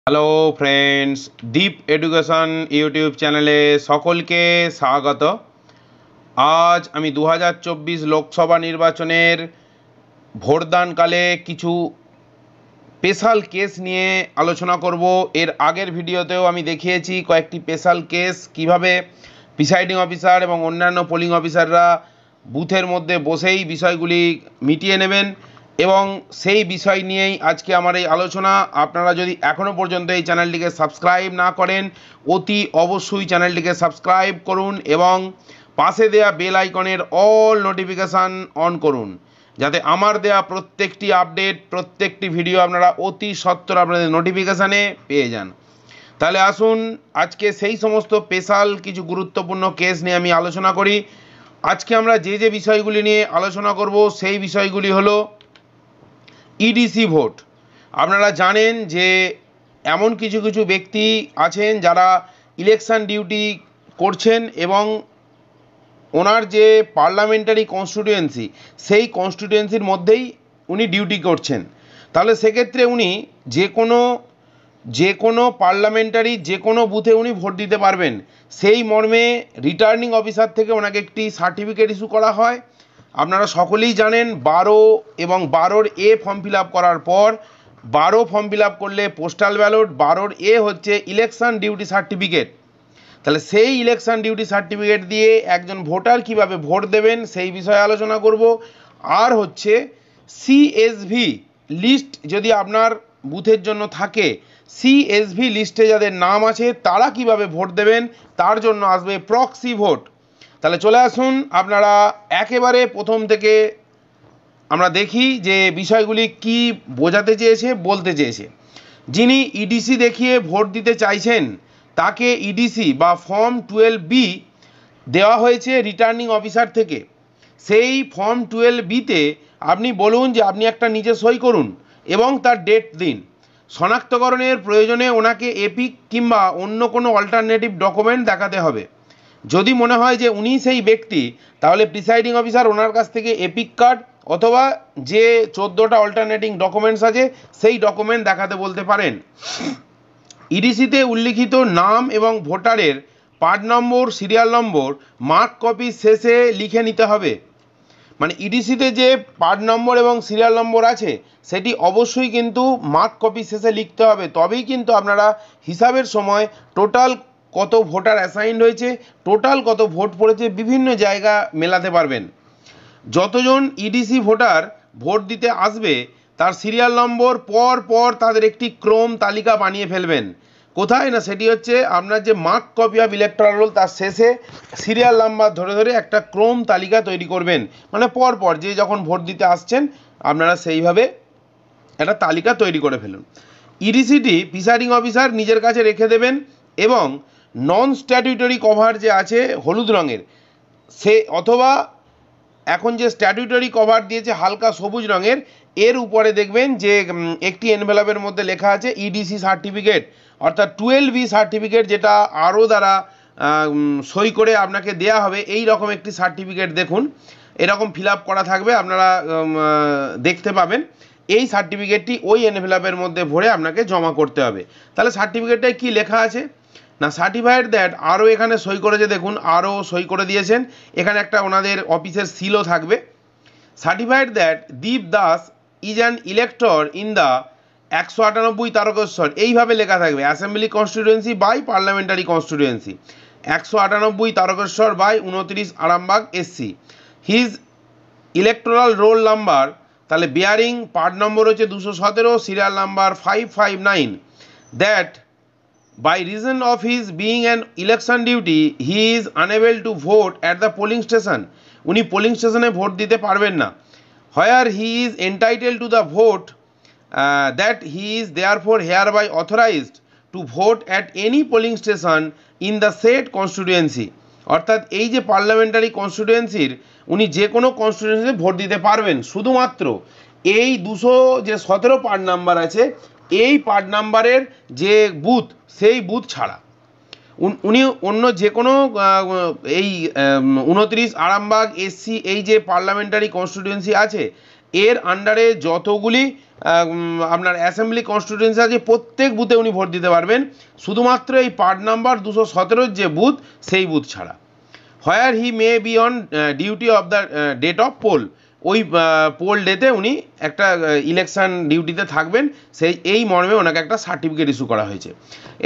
Hello friends, দীপ education YouTube চ্যানেলে সকলকে স্বাগত। আজ আমি 2024 লোকসভা নির্বাচনের ভোটদানকালে কিছু স্পেশাল কেস নিয়ে আলোচনা করব। এর আগের ভিডিওতেও আমি দেখিয়েছি কয়েকটি স্পেশাল কেস কিভাবে প্রিসাইডিং অফিসার এবং অন্যান্য পোলিং অফিসাররা বুথের মধ্যে বসেই বিষয়গুলি মিটিয়ে নেবেন, এবং সেই বিষয় নিয়েই আজকে আমার এই আলোচনা। আপনারা যদি এখনও পর্যন্ত এই চ্যানেলটিকে সাবস্ক্রাইব না করেন, অতি অবশ্যই চ্যানেলটিকে সাবস্ক্রাইব করুন এবং পাশে দেয়া বেল আইকনের অল নোটিফিকেশান অন করুন, যাতে আমার দেয়া প্রত্যেকটি আপডেট, প্রত্যেকটি ভিডিও আপনারা অতি সত্বর আপনাদের নোটিফিকেশানে পেয়ে যান। তাহলে আসুন আজকে সেই সমস্ত স্পেশাল কিছু গুরুত্বপূর্ণ কেস নিয়ে আমি আলোচনা করি। আজকে আমরা যে বিষয়গুলি নিয়ে আলোচনা করব সেই বিষয়গুলি হলো ইডিসি ভোট। আপনারা জানেন যে এমন কিছু কিছু ব্যক্তি আছেন যারা ইলেকশন ডিউটি করছেন এবং ওনার যে পার্লামেন্টারি কনস্টিটিউয়েন্সি, সেই কনস্টিটিউয়েন্সির মধ্যেই উনি ডিউটি করছেন। তাহলে সেক্ষেত্রে উনি যে কোনো পার্লামেন্টারি যে কোনো বুথে উনি ভোট দিতে পারবেন। সেই মর্মে রিটার্নিং অফিসার থেকে ওনাকে একটি সার্টিফিকেট ইস্যু করা হয়। আপনারা সকলেই জানেন 12 এবং 12-র এ ফর্ম ফিল আপ করার পর 12 ফর্ম ফিল আপ করলে পোস্টাল ব্যালট, 12-র এ হচ্ছে ইলেকশন ডিউটি সার্টিফিকেট। তাহলে সেই ইলেকশন ডিউটি সার্টিফিকেট দিয়ে একজন ভোটার কিভাবে ভোট দেবেন সেই বিষয়ে আলোচনা করব। আর হচ্ছে সিএসভি লিস্ট যদি আপনার বুথের জন্য থাকে, সিএসভি লিস্টে যাদের নাম আছে তারা কিভাবে ভোট দেবেন তার জন্য আসবে প্রক্সি ভোট। তাহলে চলে আসুন আপনারা একেবারে প্রথম থেকে আমরা দেখি যে বিষয়গুলি কি বোঝাতে চেয়েছে, বলতে চেয়েছে। যিনি ইডিসি দেখিয়ে ভোট দিতে চাইছেন তাকে ইডিসি বা ফর্ম 12B দেওয়া হয়েছে রিটার্নিং অফিসার থেকে। সেই ফর্ম 12Bতে আপনি বলুন যে আপনি একটা নিজে সই করুন এবং তার ডেট দিন। শনাক্তকরণের প্রয়োজনে ওনাকে এপিক কিংবা অন্য কোনো অল্টারনেটিভ ডকুমেন্ট দেখাতে হবে। যদি মনে হয় যে উনি সেই ব্যক্তি, তাহলে প্রিসাইডিং অফিসার ওনার কাছ থেকে এপিক কার্ড অথবা যে 14টা অল্টারনেটিং ডকুমেন্টস আছে সেই ডকুমেন্ট দেখাতে বলতে পারেন। ইডিসিতে উল্লিখিত নাম এবং ভোটারের part number, serial number mark copy শেষে লিখে নিতে হবে। মানে ইডিসিতে যে পার্ট নম্বর এবং সিরিয়াল নম্বর আছে সেটি অবশ্যই কিন্তু মার্ক কপি শেষে লিখতে হবে, তবেই কিন্তু আপনারা হিসাবের সময় টোটাল কত ভোটার অ্যাসাইন্ড হয়েছে, টোটাল কত ভোট পড়েছে বিভিন্ন জায়গা মেলাতে পারবেন। যতজন ইডিসি ভোটার ভোট দিতে আসবে তার সিরিয়াল নম্বর পর পর তাদের একটি ক্রম তালিকা বানিয়ে ফেলবেন। কোথায় না, সেটি হচ্ছে আপনার যে mark copy of electoral roll তার শেষে সিরিয়াল নাম্বার ধরে ধরে একটা ক্রম তালিকা তৈরি করবেন। মানে পর পর যে যখন ভোট দিতে আসছেন আপনারা সেইভাবে একটা তালিকা তৈরি করে ফেলুন। ইডিসিটি প্রিসাইডিং অফিসার নিজের কাছে রেখে দেবেন এবং নন স্ট্যাটিউটরি কভার যে আছে হলুদ রঙের, সে অথবা এখন যে স্ট্যাটিউটরি কভার দিয়েছে হালকা সবুজ রঙের, এর উপরে দেখবেন যে একটি এনভেলপের মধ্যে লেখা আছে ইডিসি সার্টিফিকেট, অর্থাৎ 12B সার্টিফিকেট, যেটা আরও দ্বারা সই করে আপনাকে দেয়া হবে। এই রকম একটি সার্টিফিকেট দেখুন, এরকম ফিল আপ করা থাকবে, আপনারা দেখতে পাবেন। এই সার্টিফিকেটটি ওই এনভেলপের মধ্যে ভরে আপনাকে জমা করতে হবে। তাহলে সার্টিফিকেটটায় কি লেখা আছে না, সার্টিফাইড দ্যাট, আরও এখানে সই করেছে দেখুন, আরও সই করে দিয়েছেন। এখানে একটা ওনাদের অফিসের সিলও থাকবে। Certified that Deep Das is an elector in the 198 Tarakeswar, এইভাবে লেখা থাকবে assembly constituency by parliamentary constituency 198 Tarakeswar by 29 Arambagh SC. His electoral roll number, তাহলে বিয়ারিং পার্ট নম্বর হচ্ছে 217, serial number 559। That by reason of his being an election duty he is unable to vote at the polling station, উনি polling স্টেশনে vote দিতে পারবেন না। where he is entitled to the vote, that he is therefore hereby authorized to vote at any polling station in the said constituency, অর্থাৎ এই যে parliamentary কনস্টিটিউয়েন্সির উনি যে কোনো কনস্টিটিউয়েন্সিতে ভোট দিতে পারবেন, শুধুমাত্র এই 217 পার্ট নাম্বার আছে এই পার্ট নাম্বারের যে বুথ সেই বুথ ছাড়া উনি অন্য যে কোনো এই 29 আরামবাগ এসসি এই যে পার্লামেন্টারি কনস্টিটিউয়েন্সি আছে এর আন্ডারে যতগুলি আপনার অ্যাসেম্বলি কনস্টিটিউয়েন্সি আছে প্রত্যেক বুথে উনি ভোট দিতে পারবেন, শুধুমাত্র এই পার্ট নাম্বার 217 যে বুথ সেই বুথ ছাড়া। Where he may be on duty of the date of poll, ওই পোল ডেতে উনি একটা ইলেকশন ডিউটিতে থাকবেন, সেই এই মর্মে ওনাকে একটা সার্টিফিকেট ইস্যু করা হয়েছে।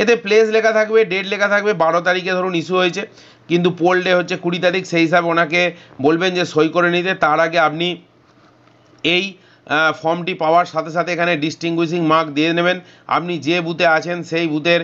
এতে প্লেস লেখা থাকবে, ডেট লেখা থাকবে, 12 তারিখে ধরুন ইস্যু হয়েছে, কিন্তু পোল ডে হচ্ছে 20 তারিখ, সেই হিসাবে ওনাকে বলবেন যে সই করে নিতে। তার আগে আপনি এই ফর্মটি পাওয়ার সাথে সাথে এখানে ডিস্টিংগুইশিং মার্ক দিয়ে নেবেন। আপনি যে বুথে আছেন সেই বুথের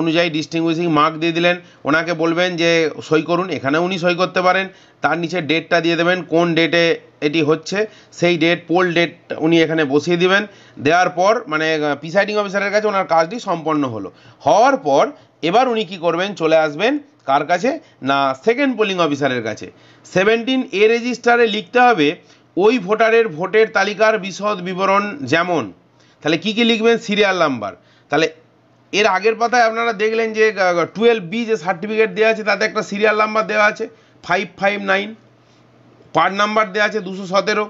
অনুযায়ী ডিস্টিংগুইশিং মার্ক দিয়ে দিলেন, ওনাকে বলবেন যে সই করুন, এখানে উনি সই করতে পারেন। তার নিচে ডেটটা দিয়ে দেবেন, কোন ডেটে এটি হচ্ছে সেই ডেট, পোল ডেট উনি এখানে বসিয়ে দিবেন। দেওয়ার পর মানে প্রিসাইডিং অফিসারের কাছে ওনার কাজটি সম্পন্ন হলো। হওয়ার পর এবার উনি কী করবেন, চলে আসবেন কার কাছে না সেকেন্ড পোলিং অফিসারের কাছে। 17A রেজিস্টারে লিখতে হবে ওই ভোটারের ভোটের তালিকার বিশদ বিবরণ, যেমন তাহলে কী কী লিখবেন, সিরিয়াল নাম্বার। তাহলে এর আগের পাতায় আপনারা দেখলেন যে 12B যে সার্টিফিকেট দেওয়া আছে তাতে একটা সিরিয়াল নাম্বার দেওয়া আছে 559, পার্ট নাম্বার দেওয়া আছে 217,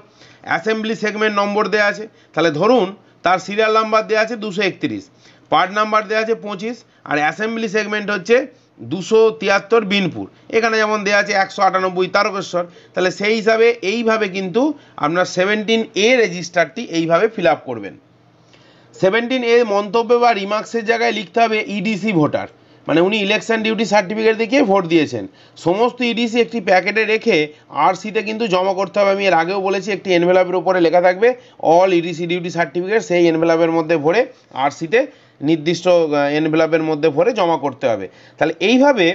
অ্যাসেম্বলি সেগমেন্ট নম্বর দেওয়া আছে। তাহলে ধরুন তার সিরিয়াল নাম্বার দেওয়া আছে 231, পার্ট নাম্বার দেওয়া আছে 25, আর অ্যাসেম্বলি সেগমেন্ট হচ্ছে 273 বিনপুর, এখানে যেমন দেওয়া আছে 198 তারকেশ্বর। তাহলে সেই হিসাবে এইভাবে কিন্তু আপনার 17A রেজিস্টারটি এইভাবে ফিল আপ করবেন। 17A মন্তব্য বা রিমার্কসের জায়গায় লিখতে হবে ইডিসি ভোটার, মানে উনি ইলেকশন ডিউটি সার্টিফিকেট দেখিয়ে ভোট দিয়েছেন। সমস্ত ইডিসি একটি প্যাকেটে রেখে আরসিতে কিন্তু জমা করতে হবে। আমি এর আগেও বলেছি একটি এনভেলপের উপরে লেখা থাকবে অল ইডিসি ডিউটি সার্টিফিকেট, সেই এনভেলপের মধ্যে ভরে আরসিতে নির্দিষ্ট এনভেলপের মধ্যে ভরে জমা করতে হবে। তাহলে এইভাবে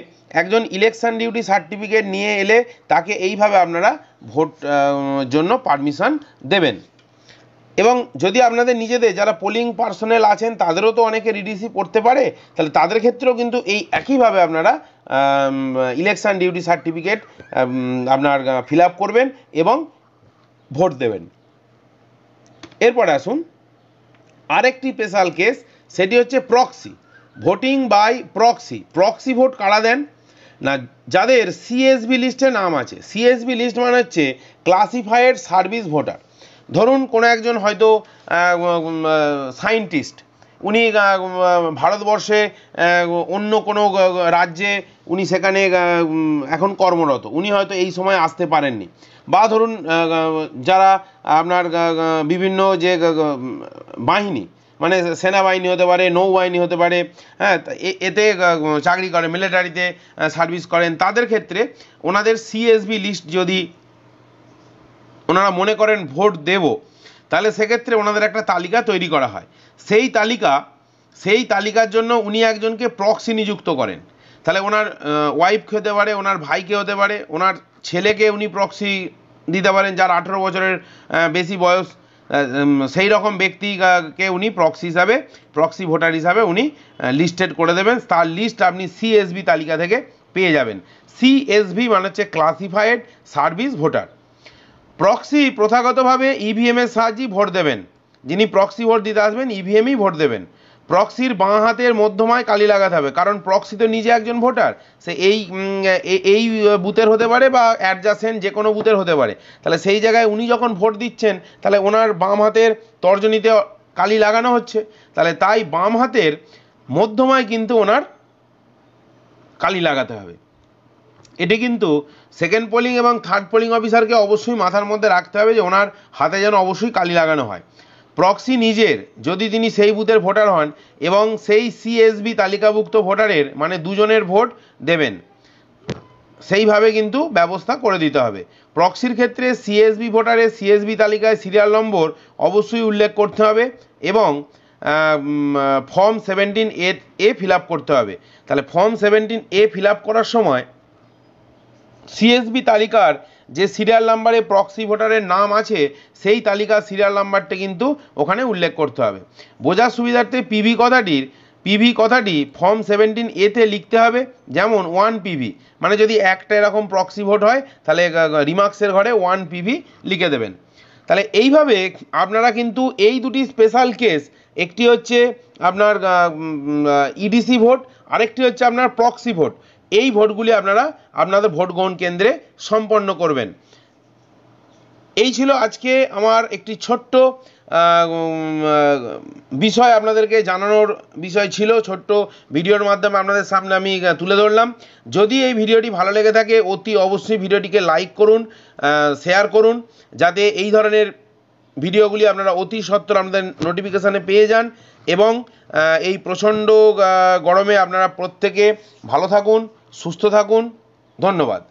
একজন ইলেকশন ডিউটি সার্টিফিকেট নিয়ে এলে তাকে এইভাবে আপনারা ভোট জন্য পারমিশন দেবেন। এবং যদি আপনাদের নিজেদের যারা পোলিং পার্সোনেল আছেন তাদেরও তো অনেকের ইডিসি পড়তে পারে, তাহলে তাদের ক্ষেত্রেও কিন্তু এই একইভাবে আপনারা ইলেকশন ডিউটি সার্টিফিকেট আপনার ফিল আপ করবেন এবং ভোট দেবেন। এরপরে আসুন আরেকটি স্পেশাল কেস, সেটি হচ্ছে proxy voting by proxy. Proxy vote কারা দেন না, যাদের সিএসবি লিস্টে নাম আছে। সিএসবি লিস্ট মানে হচ্ছে ক্লাসিফাইড সার্ভিস ভোটার। ধরুন কোনো একজন হয়তো সায়েন্টিস্ট, উনি ভারতবর্ষে অন্য কোনো রাজ্যে উনি সেখানে এখন কর্মরত, উনি হয়তো এই সময় আসতে পারেননি। বা ধরুন যারা আপনার বিভিন্ন যে বাহিনী, মানে সেনাবাহিনী হতে পারে, নৌবাহিনী হতে পারে, হ্যাঁ, এতে চাকরি করে, মিলিটারিতে সার্ভিস করেন, তাদের ক্ষেত্রে ওনাদের সিএসবি লিস্ট যদি ওনারা মনে করেন ভোট দেব, তাহলে সেক্ষেত্রে ওনাদের একটা তালিকা তৈরি করা হয়। সেই তালিকার জন্য উনি একজনকে প্রক্সি নিযুক্ত করেন। তাহলে ওনার ওয়াইফকে হতে পারে, ওনার ভাইকে হতে পারে, ওনার ছেলেকে উনি প্রক্সি দিতে পারেন যার 18 বছরের বেশি বয়স, সেই রকম ব্যক্তিকে উনি প্রক্সি ভোটার হিসাবে উনি লিস্টেড করে দেবেন। তার লিস্ট আপনি সিএসবি তালিকা থেকে পেয়ে যাবেন। সিএসবি মানে হচ্ছে ক্লাসিফাইড সার্ভিস ভোটার। প্রক্সি প্রথাগতভাবে ইভিএমের সাহায্যে ভোট দেবেন। যিনি প্রক্সি ভোট দিতে আসবেন ইভিএমই ভোট দেবেন। প্রক্সির বাঁ হাতের মধ্যমায় কালি লাগাতে হবে, কারণ প্রক্সি তো নিজে একজন ভোটার, সে এই বুথের হতে পারে বা অ্যাডজাসেন্ট যে কোনো বুথের হতে পারে। তাহলে সেই জায়গায় উনি যখন ভোট দিচ্ছেন তাহলে ওনার বাম হাতের তর্জনীতে কালি লাগানো হচ্ছে, তাহলে তাই বাম হাতের মধ্যমায় কিন্তু ওনার কালি লাগাতে হবে। এটি কিন্তু সেকেন্ড পোলিং এবং থার্ড পোলিং অফিসারকে অবশ্যই মাথার মধ্যে রাখতে হবে যে ওনার হাতে যেন অবশ্যই কালি লাগানো হয়। প্রক্সি নিজের যদি তিনি সেই বুথের ভোটার হন এবং সেই সিএসবি তালিকাভুক্ত ভোটারের মানে দুজনের ভোট দেবেন, সেইভাবে কিন্তু ব্যবস্থা করে দিতে হবে। প্রক্সির ক্ষেত্রে সিএসবি ভোটারের সিএসবি তালিকায় সিরিয়াল নম্বর অবশ্যই উল্লেখ করতে হবে এবং ফর্ম 17A ফিল আপ করতে হবে। তাহলে ফর্ম 17A ফিল আপ করার সময় সিএসবি তালিকার যে সিরিয়াল নাম্বারে প্রক্সি ভোটারের নাম আছে সেই তালিকার সিরিয়াল নাম্বারটা কিন্তু ওখানে উল্লেখ করতে হবে। বোঝার সুবিধার্থে পিভি কথাটি ফর্ম 17A-তে লিখতে হবে, যেমন 1 PV, মানে যদি একটা এরকম প্রক্সি ভোট হয় তাহলে রিমার্কসের ঘরে 1 PV লিখে দেবেন। তাহলে এইভাবে আপনারা কিন্তু এই দুটি স্পেশাল কেস, একটি হচ্ছে আপনার ইডিসি ভোট, আরেকটি হচ্ছে আপনার প্রক্সি ভোট, এই ভোটগুলি আপনারা আপনাদের ভোট গ্রহণ কেন্দ্রে সম্পন্ন করবেন। এই ছিল আজকে আমার একটি ছোট্ট বিষয় আপনাদেরকে জানানোর বিষয় ছিল, ছোট্ট ভিডিওর মাধ্যমে আপনাদের সামনে আমি তুলে ধরলাম। যদি এই ভিডিওটি ভালো লেগে থাকে অতি অবশ্যই ভিডিওটিকে লাইক করুন, শেয়ার করুন, যাতে এই ধরনের ভিডিওগুলি আপনারা অতি সত্বর আপনাদের নোটিফিকেশানে পেয়ে যান। এবং এই প্রচণ্ড গরমে আপনারা প্রত্যেকে ভালো থাকুন, সুস্থ থাকুন। ধন্যবাদ।